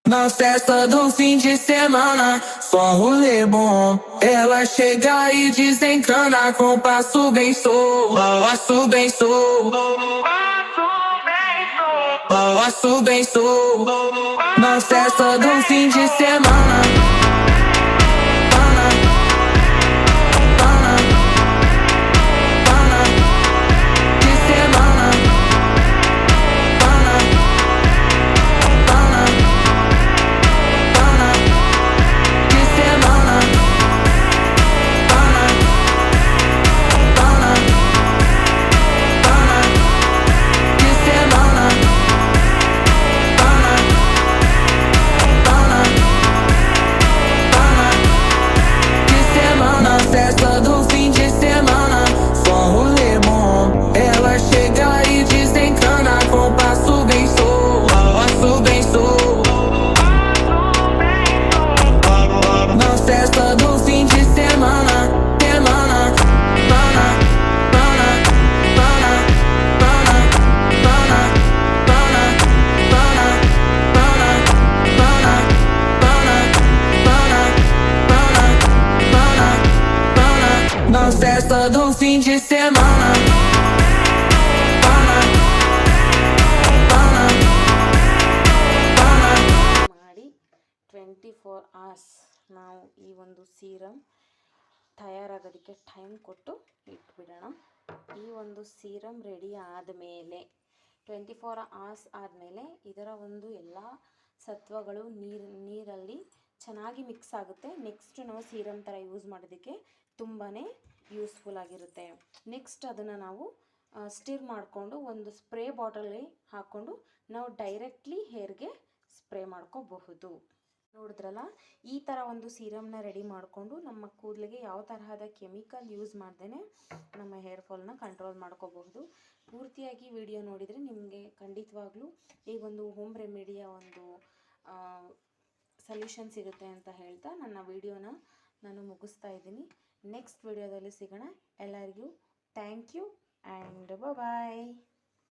Na festa do fim de semana, só um rolê bom. Ela chega e desencana com passo bem solto, passo bem solto, passo bem solto. Na festa do fim de semana. Festa do fim de semana, só um rolê bom. Ela chega e desencana com passo bem solto, passo bem solto. Na festa do fim de semana, semana, pana, pana, pana, pana, pana, pana, pana, pana, pana, pana, pana, pana. Na festa do fim de semana. ಮಾಡಿ 24 hours ನಾವು ಈ ಒಂದು ಸೀರಮ್ ತಯಾರಾಗೋದಕ್ಕೆ ಟೈಮ್ ಕೊಟ್ಟು ಇಟ್ಬಿಡೋಣ. ಈ ಒಂದು serum ready ಆದಮೇಲೆ 24 hours ಆದಮೇಲೆ ಇದರ ಒಂದು ಎಲ್ಲ ಸತ್ವಗಳು ನೀರಲ್ಲಿ ಚೆನ್ನಾಗಿ ಮಿಕ್ಸ್ ಆಗುತ್ತೆ. ನೆಕ್ಸ್ಟ್ ನಾವು ಸೀರಮ್ ಥರ ಯೂಸ್ ಮಾಡೋದಕ್ಕೆ ತುಂಬಾ ಯೂಸ್ಫುಲ್ ಆಗಿರುತ್ತೆ. ನೆಕ್ಸ್ಟ್ ಅದನ್ನು ನಾವು ಸ್ಟಿರ್ ಮಾಡಿಕೊಂಡು ಒಂದು ಸ್ಪ್ರೇ ಬಾಟಲ್ಗೆ ಹಾಕ್ಕೊಂಡು ನಾವು ಡೈರೆಕ್ಟ್ಲಿ ಹೇರ್ಗೆ ಸ್ಪ್ರೇ ಮಾಡ್ಕೋಬಹುದು. ನೋಡಿದ್ರಲ್ಲ, ಈ ಥರ ಒಂದು ಸೀರಮ್ನ ರೆಡಿ ಮಾಡಿಕೊಂಡು ನಮ್ಮ ಕೂದಲಿಗೆ ಯಾವ ತರಹದ ಕೆಮಿಕಲ್ ಯೂಸ್ ಮಾಡ್ದೇ ನಮ್ಮ ಹೇರ್ ಫಾಲ್ನ ಕಂಟ್ರೋಲ್ ಮಾಡ್ಕೋಬಹುದು. ಪೂರ್ತಿಯಾಗಿ ವಿಡಿಯೋ ನೋಡಿದರೆ ನಿಮಗೆ ಖಂಡಿತವಾಗ್ಲೂ ಈ ಒಂದು ಹೋಮ್ ರೆಮಿಡಿಯ ಒಂದು ಸೊಲ್ಯೂಷನ್ ಸಿಗುತ್ತೆ ಅಂತ ಹೇಳ್ತಾ ನನ್ನ ವಿಡಿಯೋನ ನಾನು ಮುಗಿಸ್ತಾ ಇದ್ದೀನಿ. ನೆಕ್ಸ್ಟ್ ವಿಡಿಯೋದಲ್ಲಿ ಸಿಗೋಣ. ಎಲ್ಲರಿಗೂ ಥ್ಯಾಂಕ್ ಯು ಆ್ಯಂಡ್ ಬಾಯ್.